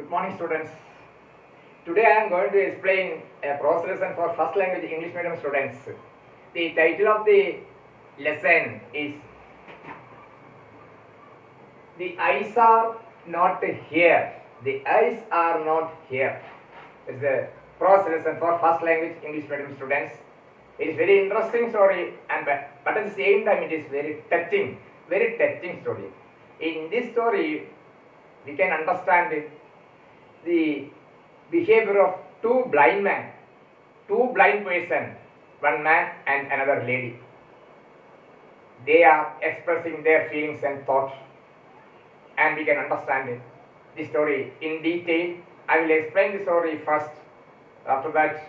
Good morning, students. Today I am going to explain a prose lesson for first language English medium students. The title of the lesson is The Eyes Are Not Here. The Eyes Are Not Here. It's a prose lesson for first language English medium students. It is very interesting story, and but at the same time it is very touching story. In this story, we can understand the behavior of two blind men, two blind person, one man and another lady. They are expressing their feelings and thoughts, and we can understand the story in detail. I will explain the story first. After that,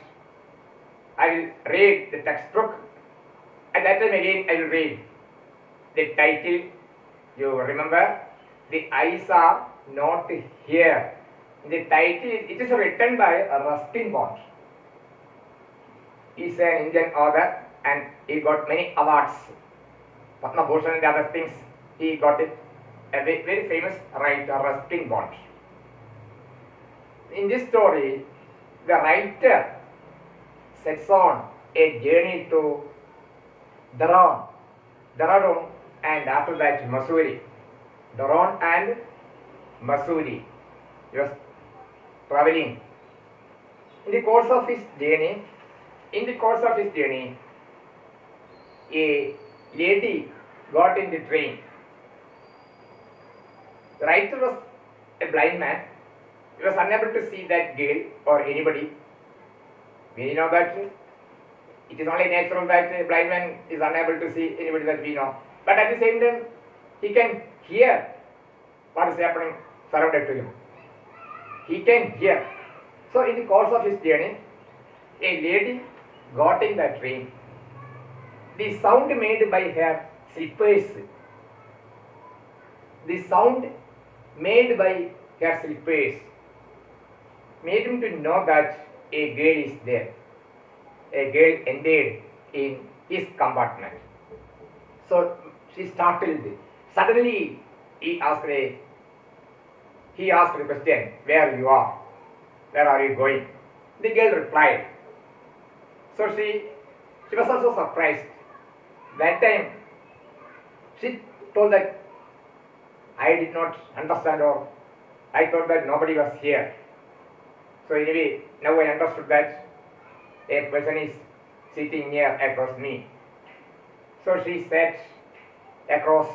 I will read the textbook. At that time again, I will read the title. You remember, The Eyes Are Not Here. The title, it is written by Ruskin Bond. He is an Indian author and he got many awards. Padma Bhushan and other things, he got it. A very famous writer, Ruskin Bond. In this story, the writer sets on a journey to Dehradun, and after that Mussoorie. Dehradun and Mussoorie. He was traveling. In the course of his journey, a lady got in the train. The writer was a blind man. He was unable to see that girl or anybody. We know that it is only natural that a blind man is unable to see anybody that we know. But at the same time, he can hear what is happening surrounded to him. He can hear. So in the course of his journey, a lady got in the train. The sound made by her slippers, made him to know that a girl is there. A girl entered in his compartment. So she startled. Suddenly he asked the question, "Where you are? Where are you going?" The girl replied. So she was also surprised. That time she told that I did not understand, or I thought that nobody was here. So anyway, now I understood that a person is sitting near across me. So she sat across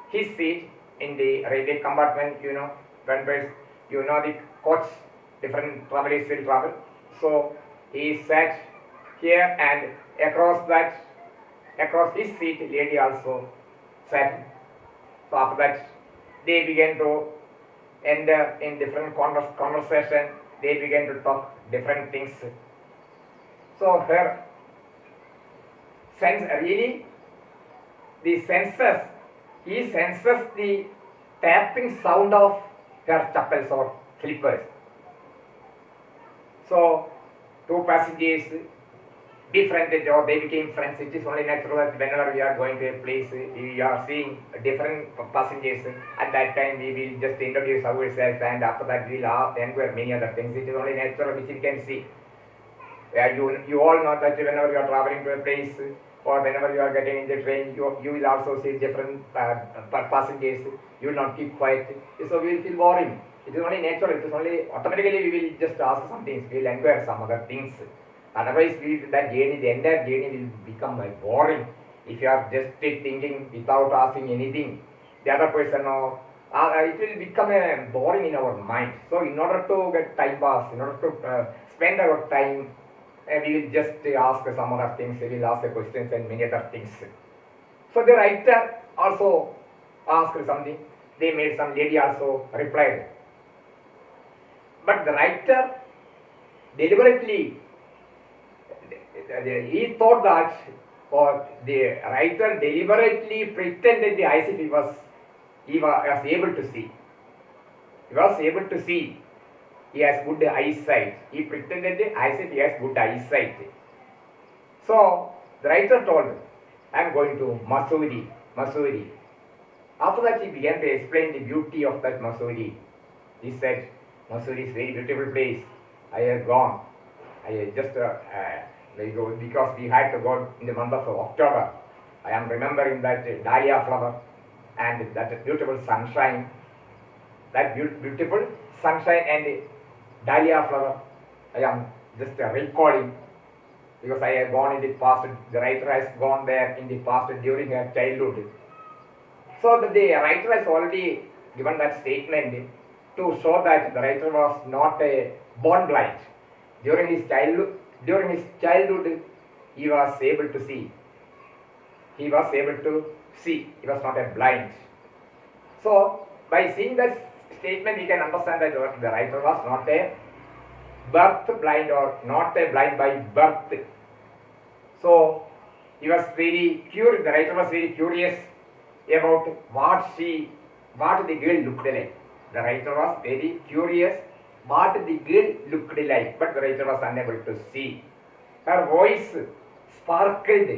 his seat in the railway compartment. The coach, different travelers will travel. So he sat here, and across his seat, lady also sat. So after that, they began to enter in different conversation. They began to talk different things. So her sense really, he senses the tapping sound of her chappals or slippers. So two passengers befriended, or they became friends. It is only natural that whenever we are going to a place, we are seeing different passengers. At that time, we will just introduce ourselves, and after that, we will inquire many other things. It is only natural which you can see. You all know that whenever you are traveling to a place, or whenever you are getting in the train, you will also see different passengers. You will not keep quiet. So we will feel boring. It is only natural. It is only automatically we will just ask some things. We will inquire some other things. Otherwise, the entire journey will become boring. If you are just thinking without asking anything, the other person, it will become boring in our mind. So in order to get time pass, in order to spend our time, we will just ask some other things. We will ask the questions and many other things. So the writer also asked something. They made some lady also replied. But the writer deliberately, he thought that, or the writer deliberately pretended as if he was able to see. He was able to see. He has good eyesight. He pretended as if he has good eyesight. So the writer told, "I am going to Mussoorie. After that, he began to explain the beauty of that Mussoorie. He said, Mussoorie is very beautiful place. I have gone. I just because we had to go in the month of October. I am remembering that dahlia flower and that beautiful sunshine. That beautiful sunshine and dahlia flower. I am just recalling because I have gone in the past. The writer has gone there in the past during her childhood. So the writer has already given that statement to show that the writer was not a born blind. During his childhood, he was able to see. He was able to see. He was not a blind. So by seeing that statement, we can understand that the writer was not a birth blind or not a blind by birth. So he was very curious. The writer was very curious about what the girl looked like. The writer was very curious what the girl looked like, but the writer was unable to see. Her voice sparkled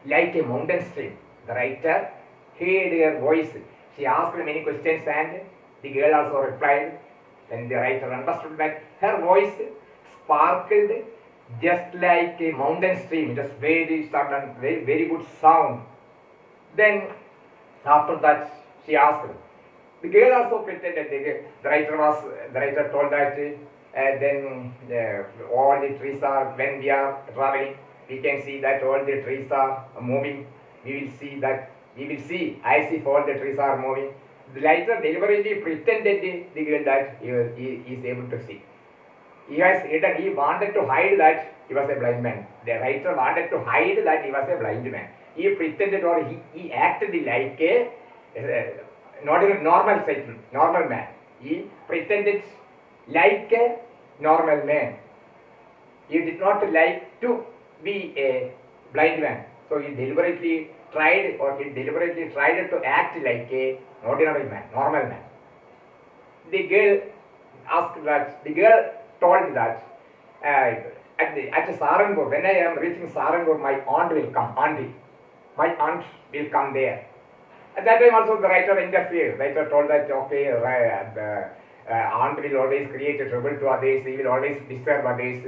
like a mountain stream. The writer heard her voice. She asked many questions and the girl also replied. Then the writer understood that her voice sparkled just like a mountain stream. It was very sudden, very good sound. Then after that she asked. The girl also pretended. The writer told that then all the trees are, when we are traveling, we can see that all the trees are moving. We will see as if all the trees are moving. The writer deliberately pretended the girl that he is able to see. He wanted to hide that he was a blind man. The writer wanted to hide that he was a blind man. He pretended or he acted like a not a normal man. He pretended like a normal man. He did not like to be a blind man. So he deliberately tried to act like a ordinary man, normal man. The girl told that at Saranpur, when I am reaching Saranpur, my aunt will come. My aunt will come there. At that time also the writer interfered. The writer told that okay, aunt will always create a trouble to others. He will always disturb others.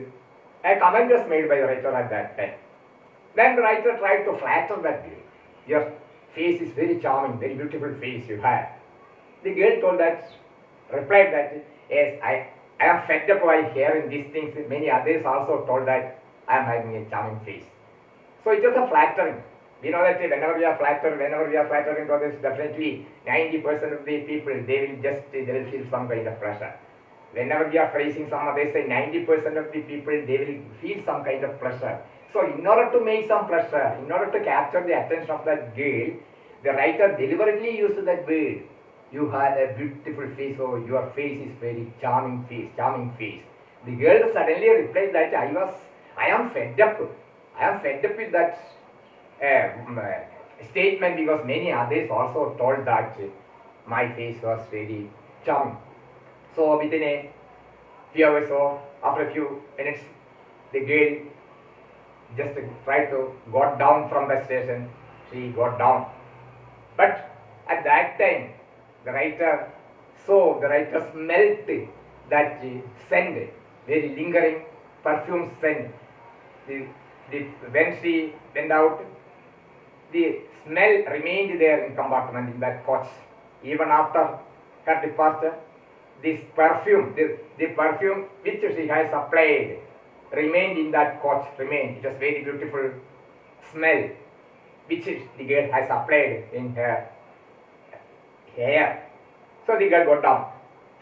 A comment was made by the writer at that time. Then the writer tried to flatter that girl. Your face is very charming, very beautiful face you have. The girl replied that yes, I am fed up by hearing these things. Many others also told that I am having a charming face. So it was a flattering. We know that whenever we are flattering to others, definitely 90% of the people, they will feel some kind of pressure. Whenever we are praising some others, say 90% of the people, they will feel some kind of pressure. So in order to make some pressure, in order to capture the attention of that girl, the writer deliberately used that word. You have a beautiful face, or your face is very charming face. The girl suddenly replied that I am fed up. I am fed up with that statement because many others also told that my face was very charming. So within a few hours or after a few minutes, the girl just tried to got down from the station. She got down. But at that time, the writer smelt that scent, very lingering perfume scent. When she went out, the smell remained there in compartment in that coach. Even after her departure, this perfume, the perfume which she has applied, remained in that coach. It was very beautiful smell which the girl has applied in her hair. So the girl got down.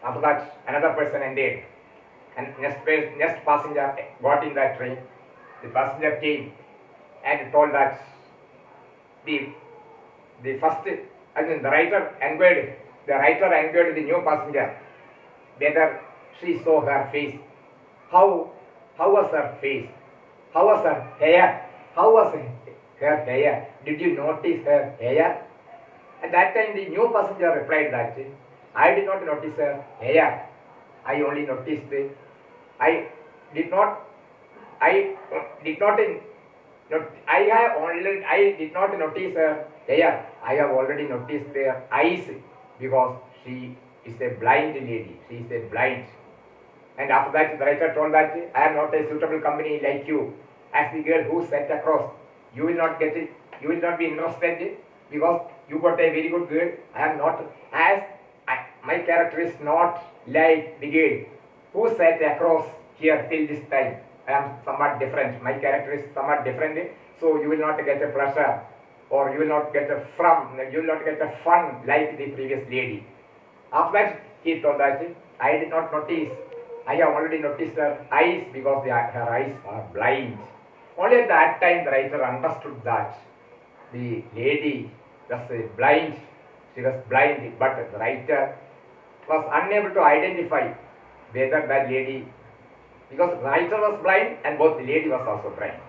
After that, another person entered, and next passenger got in that train. The passenger came and told that the writer inquired the new passenger whether she saw her face. How was her face? How was her hair? How was her hair? Did you notice her hair? At that time, the new passenger replied that I did not notice her hair. I only noticed I did not notice her hair. I have already noticed her eyes because she is a blind lady. She is a blind. And after that, the writer told that I am not a suitable company like you. As the girl who sat across, you will not get it. You will not be interested because you got a very good girl. I am not. My character is not like the girl who sat across here till this time. I am somewhat different. My character is somewhat different. So you will not get a pleasure, or you will not get a you will not get a fun like the previous lady. After that, he told that I did not notice. I have already noticed her eyes because her eyes are blind. Only at that time the writer understood that the lady was blind. She was blind, but the writer was unable to identify whether that lady, because the writer was blind and both the lady was also blind.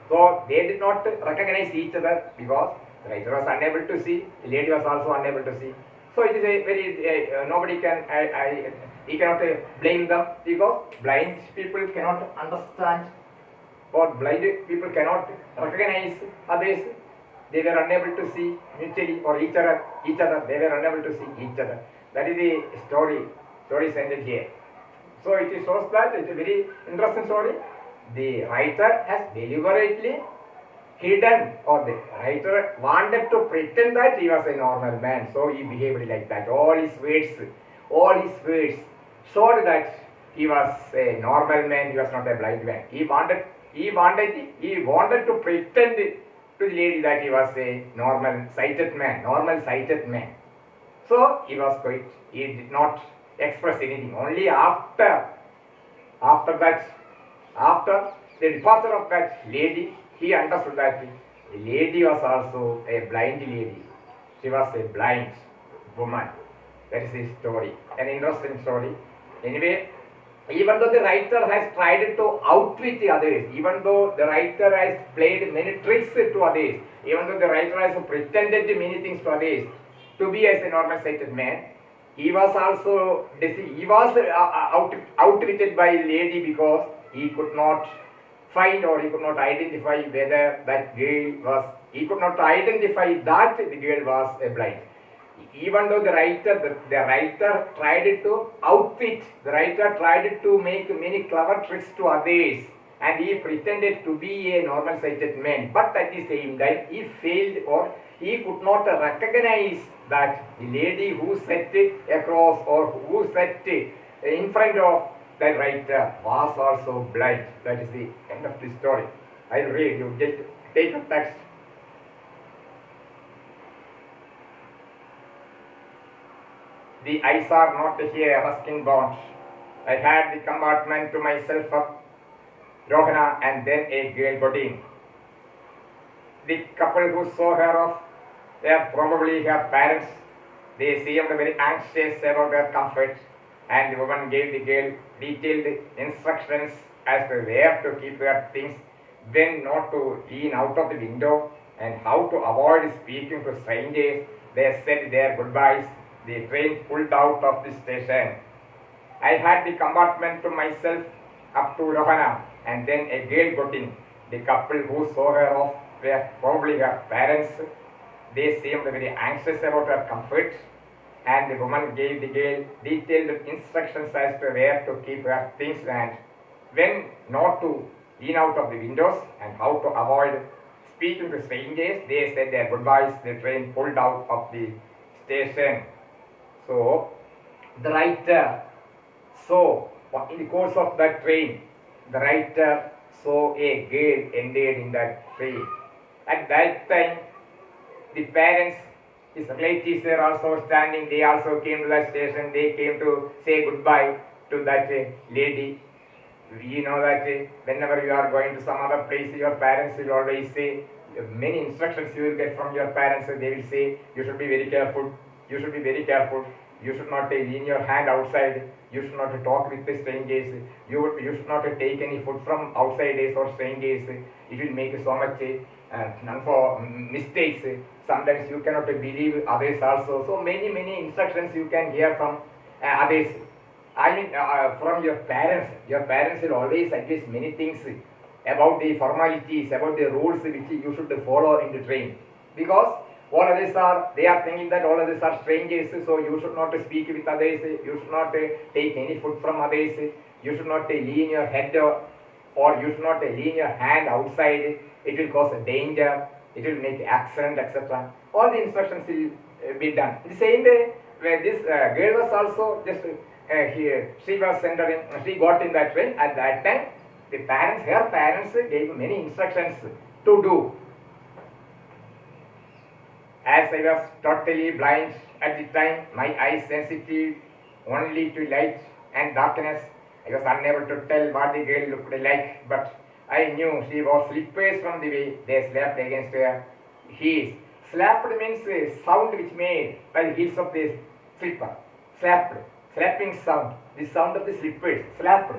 So they did not recognize each other because the writer was unable to see, the lady was also unable to see. So it is a very, nobody can, he cannot blame them because blind people cannot understand, or blind people cannot recognize others. They were unable to see mutually or each other. They were unable to see each other. That is the story ended here. So it shows that it's a very interesting story. The writer has deliberately hidden, or the writer wanted to pretend that he was a normal man, so he behaved like that. All his words showed that he was a normal man, he was not a blind man. He wanted to pretend to the lady that he was a normal sighted man. So he did not express anything. Only after the departure of that lady, he understood that the lady was also a blind lady. She was a blind woman. That is the story. An interesting story. Anyway, even though the writer has tried to outwit the others, even though the writer has played many tricks to others, even though the writer has pretended many things to others to be as a normal sighted man, he was also outwitted by the lady because he could not find, or he could not identify whether that girl was, he could not identify that the girl was a blind. Even though the writer tried to outwit, the writer tried to make many clever tricks to others, and he pretended to be a normal sighted man, but at the same time he failed, or he could not recognize that the lady who sat across, or who sat in front of the writer, was also blind. That is the end of the story. I will read, you just take a text. The eyes are not here, rusting bones. I had the compartment to myself of Rohana and then a girl body. The couple who saw her off were probably her parents. They seemed very anxious about her comfort, and the woman gave the girl detailed instructions as to where to keep her things, when not to lean out of the window, and how to avoid speaking to strangers. They said their goodbyes. The train pulled out of the station. I had the compartment to myself up to Rohana, and then a girl got in. The couple who saw her off were probably her parents. They seemed very anxious about her comfort, and the woman gave the girl detailed instructions as to where to keep her things and when not to lean out of the windows, and how to avoid speaking to strangers. They said their goodbyes. The train pulled out of the station. So, the writer saw, in the course of that train, the writer saw a girl ended in that train. At that time, the parents, his relatives were also standing. They also came to that station. They came to say goodbye to that lady. You know that whenever you are going to some other place, your parents will always say, many instructions you will get from your parents. They will say, you should be very careful. You should be very careful. You should not lean your hand outside. You should not talk with the strangers. You should not take any food from outsiders or strangers. It will make so much mistakes. Sometimes you cannot believe others also. So many instructions you can hear from others. I mean, from your parents. Your parents will always suggest many things about the formalities, about the rules which you should follow in the train. Because All others are, they are thinking that all others are strangers, so you should not speak with others, you should not take any food from others, you should not lean your head or you should not lean your hand outside, it will cause a danger, it will make accident, etc. All the instructions will be done. In the same way, where this girl was also just here, she was entering, she got in that train. At that time, the parents, her parents gave many instructions to do. As I was totally blind at the time, my eyes sensitive only to light and darkness, I was unable to tell what the girl looked like, but I knew she wore slippers from the way they slapped against her heels. Slapped means sound which made by the heels of the slipper. Slapped, slapping sound, the sound of the slippers, slapped.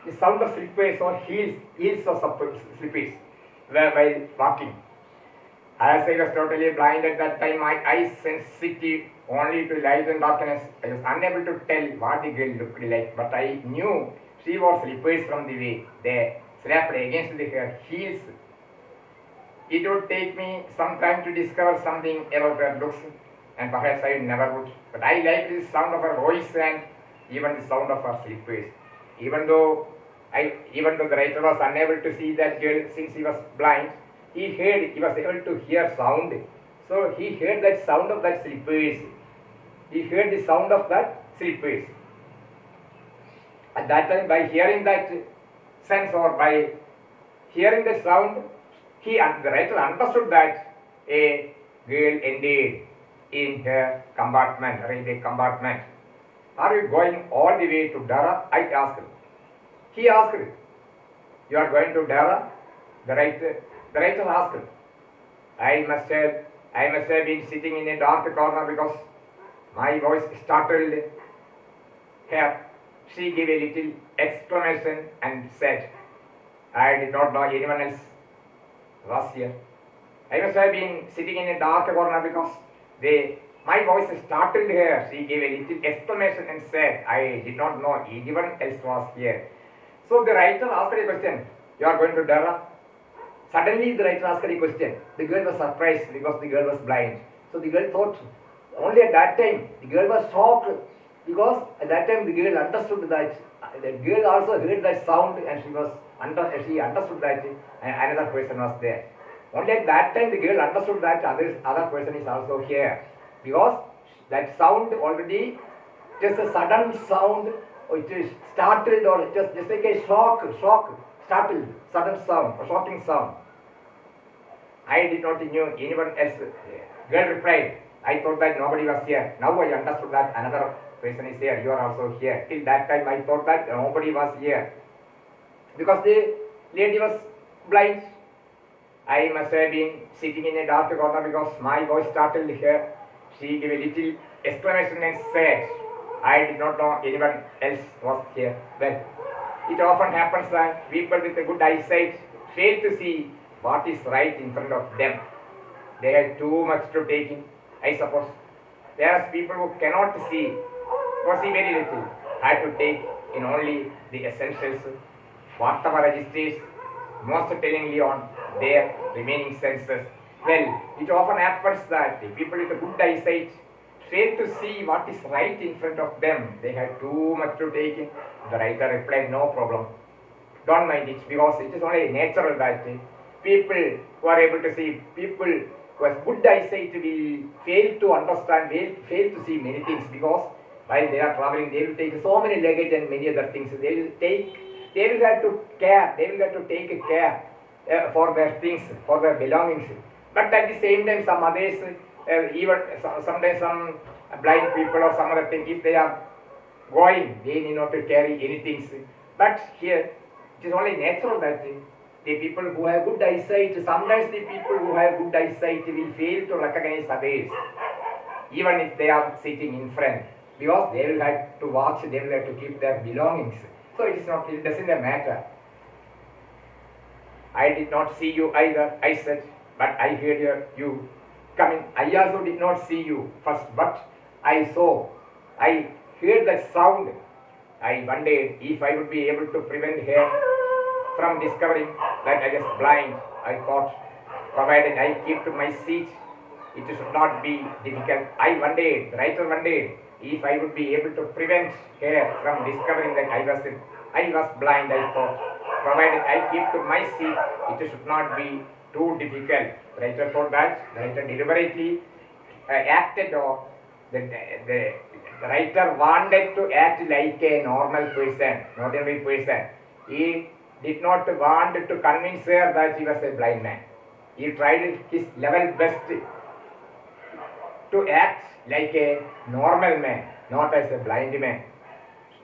The sound of slippers or heels of slippers while walking. As I was totally blind at that time, my eyes sensitive only to light and darkness, I was unable to tell what the girl looked like, but I knew she wore slippers from the way they slapped against her heels. It would take me some time to discover something about her looks, and perhaps I never would. But I liked the sound of her voice and even the sound of her slippers. Even though the writer was unable to see that girl since he was blind, he was able to hear sound. So he heard that sound of that slippers. He heard the sound of that slippers. At that time, by hearing that sense or by hearing the sound, the writer understood that a girl entered in her compartment, railway compartment. Are you going all the way to Dara? I asked. He asked, you are going to Dara? The writer asked. I must have been sitting in a dark corner because my voice startled her. She gave a little exclamation and said, I did not know anyone else was here. I must have been sitting in a dark corner because my voice startled her. She gave a little exclamation and said, I did not know anyone else was here. So the writer asked a question. You are going to Dara? Suddenly the writer asked a question. The girl was surprised because the girl was blind. So the girl thought, only at that time, the girl was shocked because at that time the girl understood that, the girl also heard that sound and she understood that another person was there. Only at that time the girl understood that other person is also here. Because that sound already, just a sudden sound, or it is startled or just like a shock, startled, sudden sound, a shocking sound. I did not know anyone else. Girl replied, I thought that nobody was here. Now I understood that another person is here. You are also here. Till that time I thought that nobody was here. Because the lady was blind. I must have been sitting in a dark corner because my voice startled her. She gave a little exclamation and said, I did not know anyone else was here. Well, it often happens that people with a good eyesight fail to see what is right in front of them. They have too much to take in, I suppose. There are people who cannot see or see very little, have to take in only the essentials, whatever registers most tellingly on their remaining senses. Well, it often happens that the people with a good eyesight fail to see what is right in front of them. They have too much to take in. The writer replied, no problem. Don't mind it, because it is only natural that people who are able to see, people who have good eyesight will fail to understand, will fail to see many things, because while they are traveling, they will take so many luggage and many other things. They will have to take care for their things, for their belongings. But at the same time, some others, even sometimes some blind people or some other thing, if they are going, they need not to carry anything. But here, it is only natural that the people who have good eyesight, sometimes the people who have good eyesight will fail to recognize others, even if they are sitting in front, because they will have to watch, they will have to keep their belongings. So it doesn't matter. I did not see you either, I said, but I heard you coming. I also did not see you first, but I saw, I heard that sound. I wondered if I would be able to prevent her from discovering that I was blind. I thought, provided I kept my seat, it should not be difficult. I wondered, the writer wondered, if I would be able to prevent her from discovering that I was blind, I thought. Provided I kept my seat, it should not be too difficult. The writer thought that. The writer deliberately acted, or the writer wanted to act like a normal person, not ordinary person. He did not want to convince her that he was a blind man. He tried his level best to act like a normal man, not as a blind man.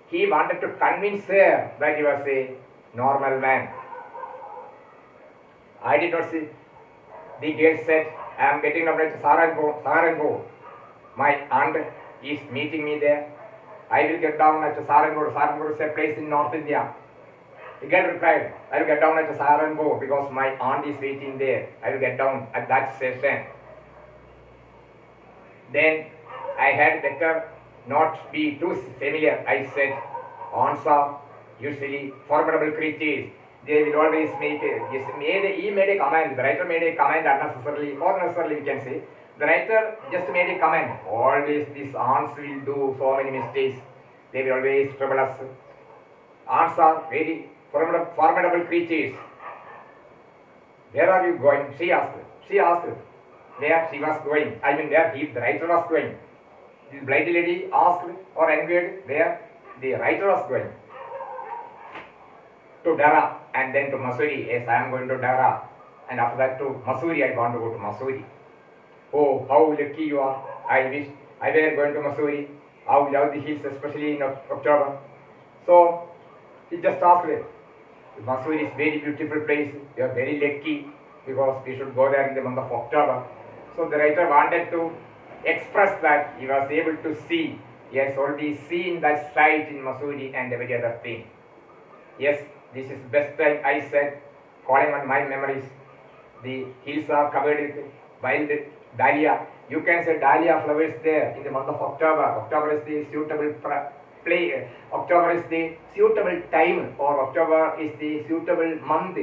He wanted to convince her that he was a normal man. I did not see. The girl said, I am getting up at Saharanpur. My aunt is meeting me there. I will get down at Saharanpur. Saharanpur is a place in North India. The girl replied, I will get down at Saharanpur because my aunt is waiting there. I will get down at that station. Then I had better not be too familiar. I said, aunts are usually formidable creatures. They will always make he made a comment. The writer made a comment unnecessarily or necessarily, we can say. The writer just made a comment. Always these aunts will do so many mistakes. They will always trouble us. Aunts are very formidable creatures. Where are you going? She asked. Where she was going. I mean, where the writer was going. The blind lady asked or inquired where the writer was going. To Dara and then to Mussoorie. Yes, I am going to Dara. And after that to Mussoorie, I want to go to Mussoorie. Oh, how lucky you are. I wish I were going to Mussoorie. How love the hills, especially in October. So, he just asked her. Mussoorie is very beautiful place. You are very lucky because we should go there in the month of October. So, the writer wanted to express that he was able to see. He has already seen that sight in Mussoorie and every other thing. Yes, this is best time, I said, calling on my memories. The hills are covered with wild dahlia. You can say dahlia flowers there in the month of October. October is the suitable October is the suitable time, or October is the suitable month.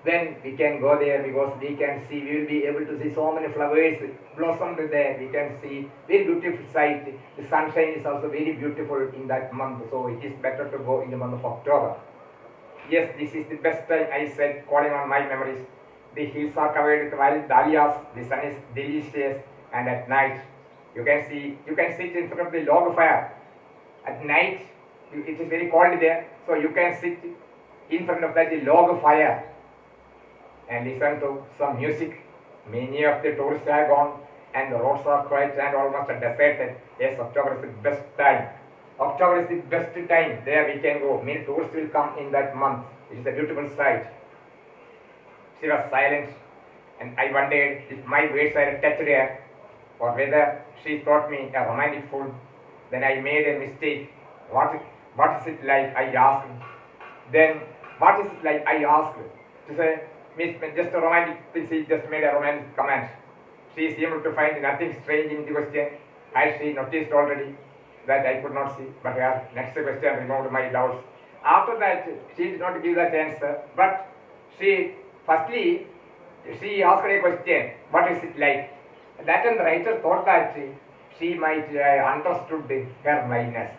Then we can go there because we can see, we will be able to see so many flowers blossomed there. We can see very beautiful sight. The sunshine is also very beautiful in that month. So it is better to go in the month of October. Yes, this is the best time, I said, calling on my memories. The hills are covered with wild dahlias. The sun is delicious, and at night you can sit in front of the log fire. At night it is very cold there, so you can sit in front of that log fire and listen to some music. Many of the tourists have gone, and the roads are quiet and almost deserted. Yes, October is the best time. October is the best time. There we can go. Many tourists will come in that month. It is a beautiful sight. She was silent, and I wondered if my words had touched her, or whether she thought me a romantic fool. Then I made a mistake. What is it like? I asked. Then, what is it like? I asked. She said, Miss, just a romantic, she just made a romantic comment. She seemed to find nothing strange in the question. Had she noticed already that I could not see, but her next question removed my doubts. After that, she did not give that answer, but she asked a question, what is it like? That time the writer thought that she might understood her blindness.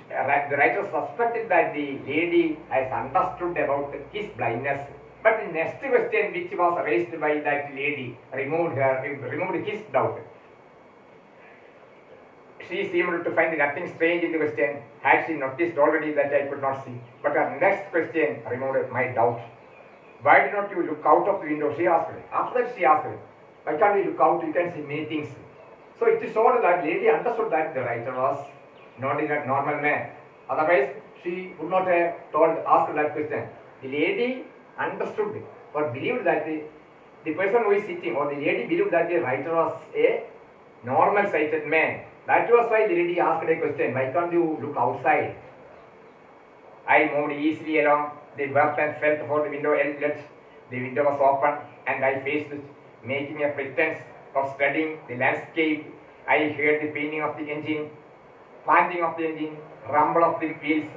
The writer suspected that the lady has understood about his blindness. But the next question which was raised by that lady removed his doubt. She seemed to find nothing strange in the question. Had she noticed already that I could not see? But her next question removed my doubt. Why did not you look out of the window? She asked. After that she asked, why can't we look out? You can see many things. So it is showed that lady understood that the writer was not a normal man. Otherwise, she would not have asked that question. The lady understood or believed that the person who is sitting, or the lady believed that the writer was a normal sighted man. That was why the lady asked a question, why can't you look outside? I moved easily along the berth and felt for the window edge. The window was open and I faced it, making a pretense of studying the landscape. I heard the painting of the engine, panting of the engine, rumble of the wheels,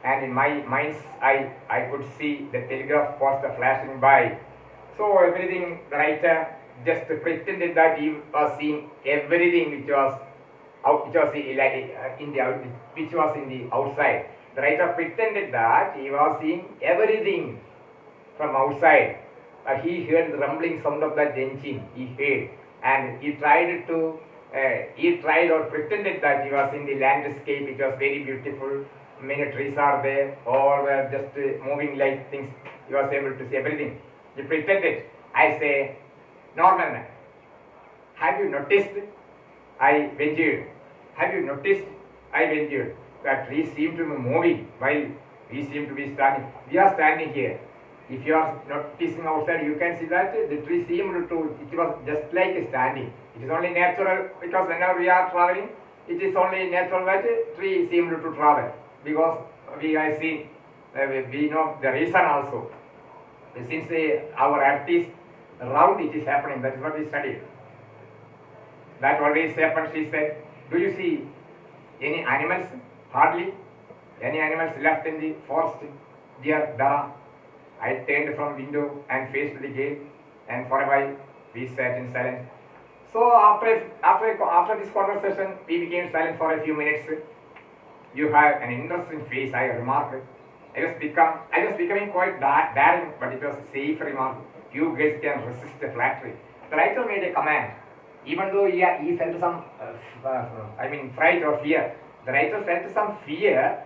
and in my mind's eye, I could see the telegraph post flashing by. So everything, the writer just pretended that he was seeing everything which was which was in the outside. The writer pretended that he was seeing everything from outside. He heard the rumbling sound of that engine. He heard, and he tried or pretended that he was in the landscape. It was very beautiful. Many trees are there. All were just moving like things. He was able to see everything. He pretended. I say, Norman, have you noticed? I ventured. Have you noticed? I ventured. That trees seem to be moving while we seem to be standing. We are standing here. If you are noticing outside, you can see that the tree seemed to, it was just like standing. It is only natural because whenever we are traveling, it is only natural that tree seemed to travel. Because we have seen, we know the reason also. Since our earth is round, it is happening. That is what we studied. That always happens, she said. Do you see any animals? Hardly. Any animals left in the forest? Dear Dara. I turned from window and faced the gate, and for a while we sat in silence. So after this conversation, we became silent for a few minutes. You have an interesting face, I remarked. I was becoming quite daring, but it was a safe remark. You guys can resist the flattery. The writer made a comment. Even though he felt some, fright or fear. The writer felt some fear.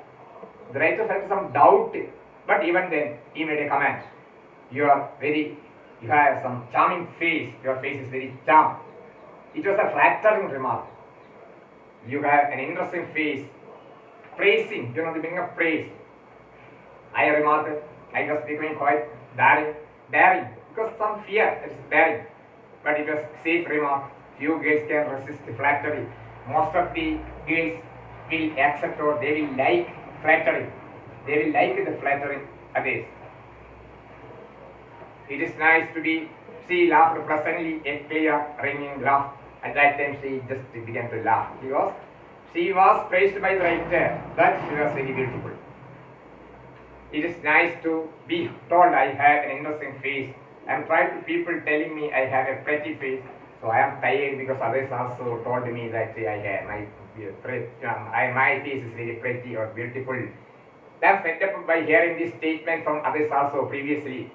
The writer felt some doubt. But even then, he made a comment. You have some charming face. Your face is very charming. It was a flattering remark. You have an interesting face. Praising, the meaning of praise. I remarked, I was becoming quite daring, because some fear, it's daring. But it was a safe remark. Few girls can resist the flattery. Most of the girls will accept or they will like flattery. They will like the flattering others. It is nice to she laughed pleasantly, a clear, ringing laugh. At that time she just began to laugh because she was praised by the writer that she was very beautiful. It is nice to be told I have an innocent face. I am trying to people telling me I have a pretty face. So I am tired because others also told me that I have my face is very pretty or beautiful. I am fed up by hearing this statement from others also previously.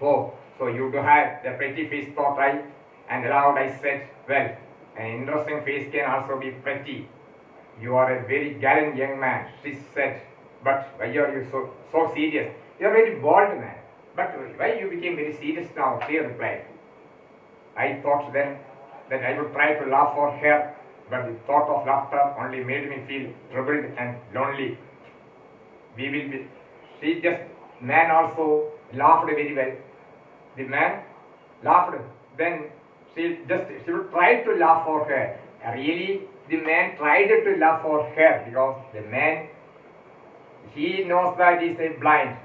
Oh, so you do have the pretty face, thought I, and aloud I said, well, an interesting face can also be pretty. You are a very gallant young man, she said, but why are you so serious? You are a very bold man, but why you became very serious now? She replied. I thought then that I would try to laugh for her, but the thought of laughter only made me feel troubled and lonely. Man also laughed very well. The man laughed. Then she would try to laugh for her. Really, the man tried to laugh for her because the man, he knows that he is blind.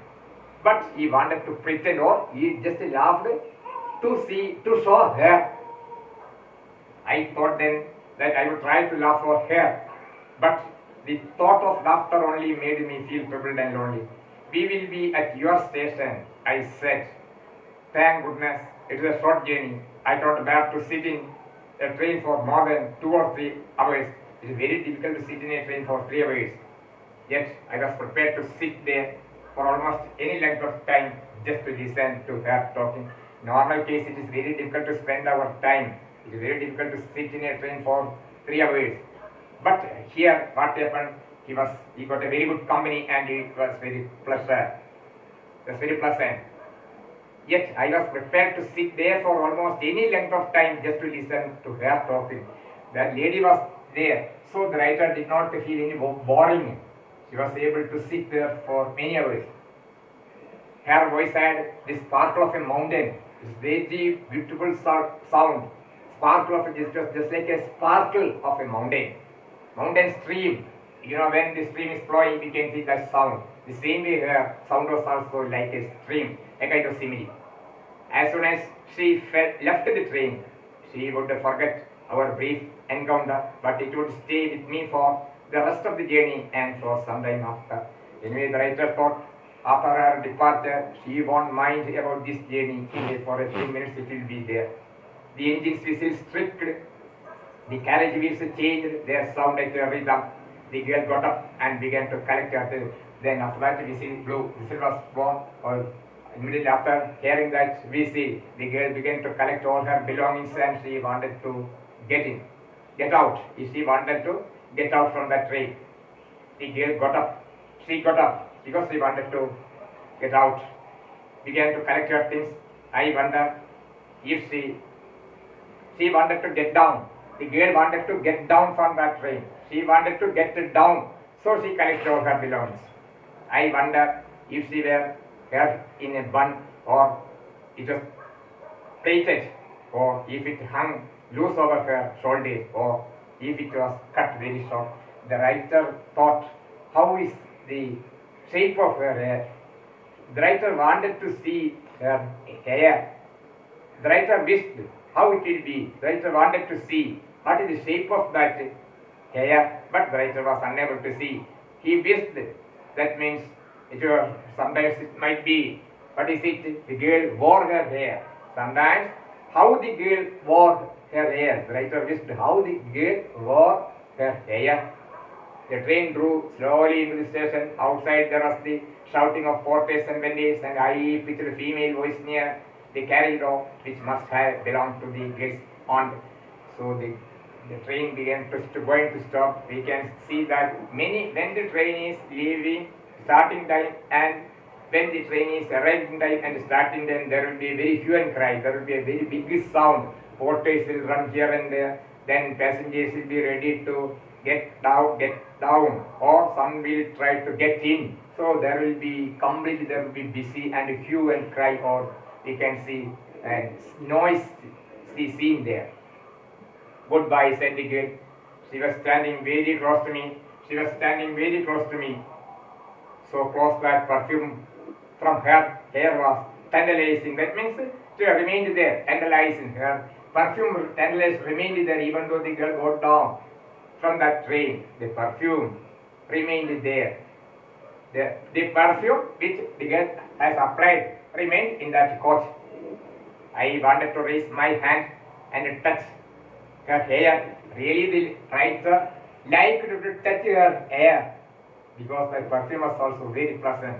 But he wanted to pretend or he just laughed to show her. I thought then that I would try to laugh for her. But the thought of laughter only made me feel troubled and lonely. We will be at your station, I said. Thank goodness, it is a short journey. I don't have to sit in a train for more than 2 or 3 hours. It is very difficult to sit in a train for 3 hours. Yet I was prepared to sit there for almost any length of time just to listen to her talking. Normal case, it is very difficult to spend our time. It is very difficult to sit in a train for 3 hours. But here, what happened? He got a very good company and it was very pleasant. It was very pleasant. Yet I was prepared to sit there for almost any length of time just to listen to her talking. That lady was there, so the writer did not feel any boring. She was able to sit there for many hours. Her voice had the sparkle of a mountain. It's very beautiful sound. Sparkle of just like a sparkle of a mountain. Mountain stream. When the stream is flowing, we can see that sound. The same way her sound was also like a stream. a kind of simile. As soon as she left the train, she would forget our brief encounter, but it would stay with me for the rest of the journey and for some time after. Anyway, the writer thought after her departure, she won't mind about this journey. For a few minutes it will be there. The engine's whistle stripped, the carriage wheels changed their sound at the rhythm. The girl got up and began to collect her. Then after that whistle blew. Whistle was born. Or immediately after hearing that whistle, the girl began to collect all her belongings and she wanted to get out. She wanted to get out from that train. The girl got up. She got up because she wanted to get out. Began to collect her things. I wonder if she wanted to get down. The girl wanted to get down from that train. She wanted to get down, so she collected all her belongings. I wonder if she were held in a bun or it was plaited or if it hung loose over her shoulders or if it was cut very short. The writer thought, how is the shape of her hair? The writer wanted to see her hair. The writer wished how it will be. The writer wanted to see what is the shape of that hair, but the writer was unable to see. He wished. That means sometimes it might be, what is it? The girl wore her hair. Sometimes how the girl wore her hair. The writer wished how the girl wore her hair. The train drew slowly into the station. Outside there was the shouting of porters and vendors and high-pitched female voice near the carriage door, which must have belonged to the girl's aunt. So the train began going to stop. We can see that when the train is leaving starting time and when the train is arriving time and starting time, there will be a very hue and cry. There will be a very big sound. Porters will run here and there. Then passengers will be ready to get down, or some will try to get in. So there will be busy and hue and cry, or we can see noise seen there. Goodbye, said the girl. She was standing very close to me. So close that perfume from her hair was tantalizing. That means she remained there, tantalizing. Her perfume tantalized remained there even though the girl got down from that train. The perfume remained there. The perfume which the girl has applied remained in that coach. I wanted to raise my hand and touch her hair. Really the writer liked to touch her hair because the perfume was also very pleasant.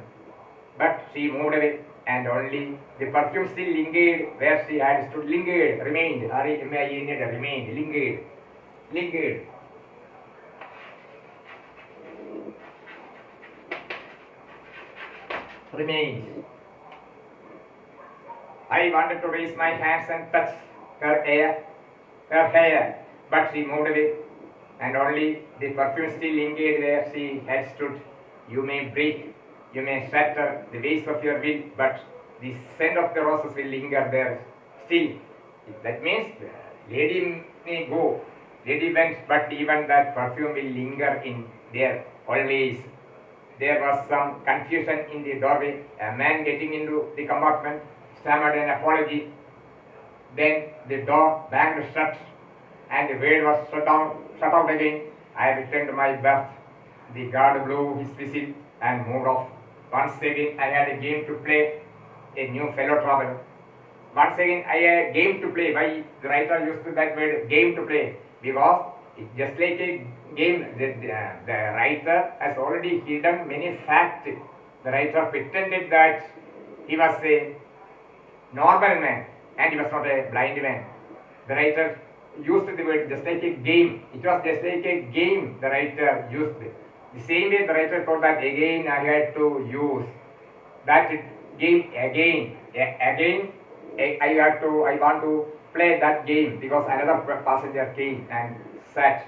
But she moved away and only the perfume still lingered where she had stood. Remained. Remained. I wanted to raise my hands and touch her hair, but she moved away, and only the perfume still lingered where she had stood. You may break, you may shatter the vase of your will, but the scent of the roses will linger there still. That means the lady may go, lady went, but even that perfume will linger in there always. There was some confusion in the doorway. A man getting into the compartment stammered an apology. Then the door banged shut and the wheel was shut out again. I returned to my berth. The guard blew his whistle and moved off. Once again I had a game to play, a new fellow traveler. Once again I had a game to play. Why the writer used that word game to play? Because it's just like a game. The writer has already hidden many facts. The writer pretended that he was a normal man and he was not a blind man. The writer used the word just like a game. It was just like a game the writer used. The same way the writer thought that again I had to use that game again. I want to play that game because another passenger came and sat.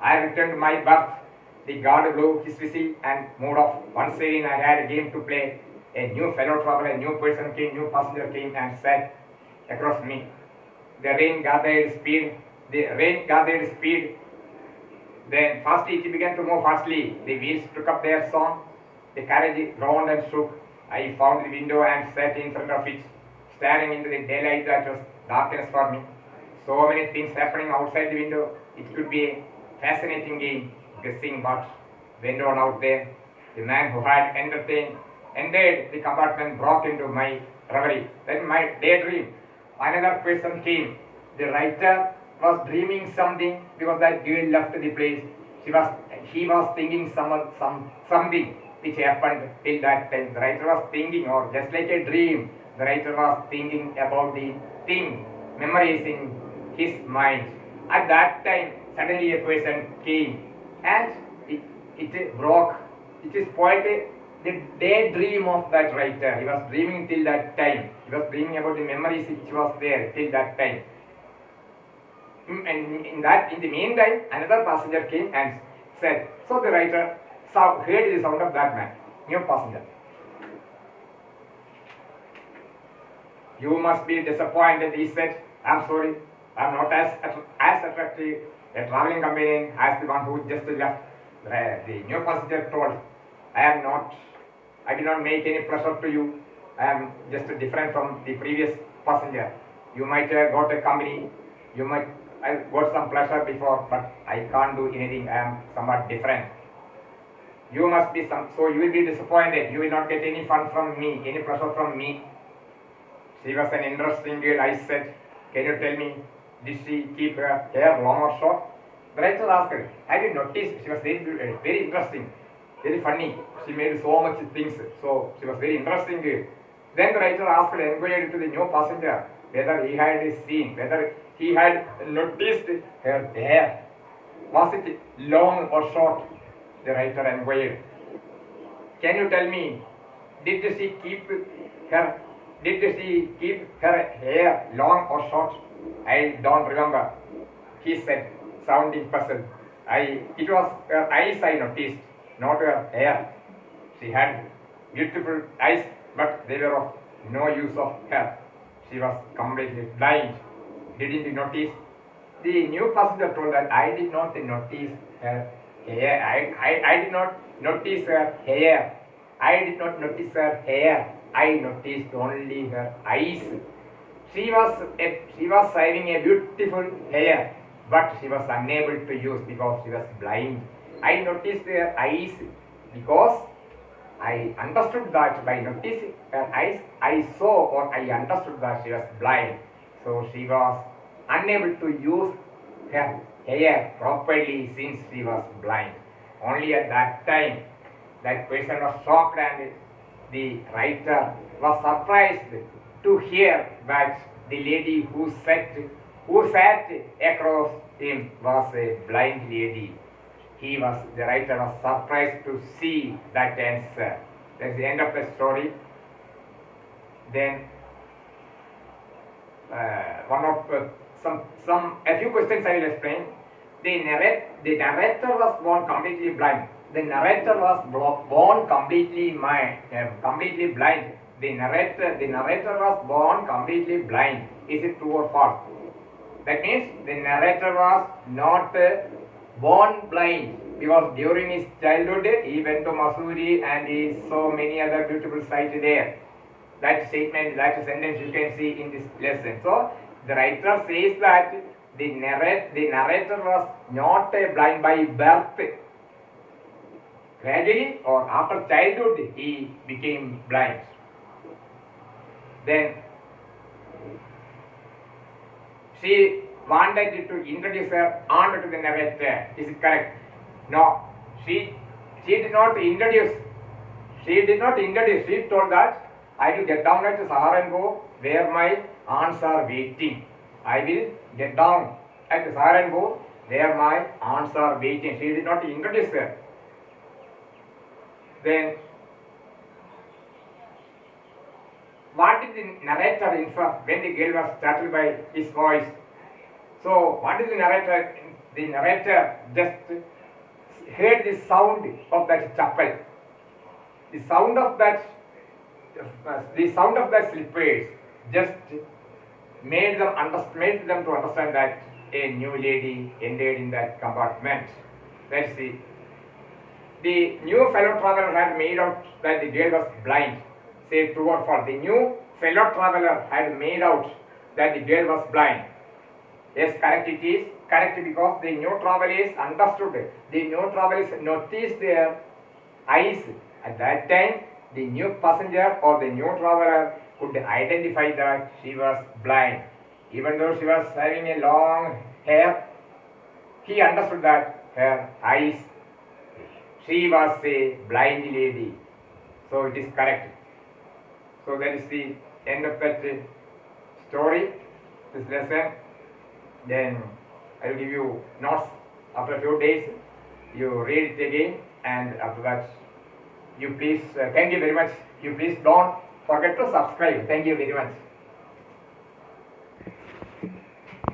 I returned to my berth. The guard blew his whistle and moved off. Once again I had a game to play. A new fellow traveler, a new person came, new passenger came and sat across me. The rain gathered speed. Then fastly it began to move fastly. The wheels took up their song. The carriage groaned and shook. I found the window and sat in front of it, staring into the daylight that was darkness for me. So many things happening outside the window. It could be a fascinating game, guessing what went on out there. The man who had entered the compartment broke into my reverie. Then my daydream. Another person came. The writer was dreaming something because that girl left the place. He was thinking something which happened till that time. The writer was thinking, or just like a dream, the writer was thinking about the thing, memories in his mind. At that time, suddenly a person came and it broke, it spoiled the daydream of that writer. He was dreaming till that time. He was dreaming about the memories which was there till that time. And in the meantime, another passenger came and said, so the writer heard the sound of that man, new passenger. You must be disappointed, he said. I'm sorry, I'm not as attractive a traveling companion as the one who just left. The new passenger told, I did not make any pressure to you. I am just different from the previous passenger. You might have got a company, I got some pleasure before, but I can't do anything. I am somewhat different. You must be so you will be disappointed. You will not get any fun from me, any pressure from me. She was an interesting girl, I said. Can you tell me, did she keep her hair long or short? The writer asked her, have you noticed? She was very interesting, very funny. She made so much things, so she was very interesting girl. Then the writer inquired to the new passenger whether he had seen, whether he had noticed her hair. Was it long or short? The writer inquired. Can you tell me, did she keep her hair long or short? I don't remember, he said, sounding puzzled. It was her eyes I noticed, not her hair. She had beautiful eyes, but they were of no use of her. She was completely blind. Didn't you notice? The new passenger told that I did not notice her hair. I did not notice her hair. I did not notice her hair. I noticed only her eyes. She was having a beautiful hair, but she was unable to use because she was blind. I noticed her eyes because I understood that by noticing her eyes, I saw or I understood that she was blind. So she was unable to use her hair properly since she was blind. Only at that time, that person was shocked, and the writer was surprised to hear that the lady who sat across him was a blind lady. The writer was surprised to see that answer. That's the end of the story. Then a few questions I will explain. The narrator was born completely blind. The narrator was born completely blind. The narrator was born completely blind. Is it true or false? That means the narrator was not born blind, because during his childhood he went to Missouri and he saw many other beautiful sights there. That statement, that sentence you can see in this lesson. So the writer says that the narrator was not blind by birth. Gradually or after childhood he became blind. Then she wanted to introduce her aunt to the narrator. Is it correct? No. She did not introduce. She told that I will get down at Saharanpur where my aunts are waiting. I will get down at Saharanpur where my aunts are waiting. She did not introduce her. Then what did the narrator infer when the girl was startled by his voice? So what is the narrator? The narrator just heard the sound of that chapel. The sound of that slippers just made them to understand that a new lady entered in that compartment. Let's see. The new fellow traveler had made out that the girl was blind. say true or false. The new fellow traveler had made out that the girl was blind. Yes, correct, it is correct, because the new travelers understood, the new travelers noticed their eyes. At that time, the new passenger or the new traveler could identify that she was blind. Even though she was having a long hair, he understood that her eyes, she was a blind lady. So it is correct. So that is the end of that story, this lesson. Then I will give you notes after a few days. You read it again, and after that, you please, thank you very much. You please don't forget to subscribe. Thank you very much.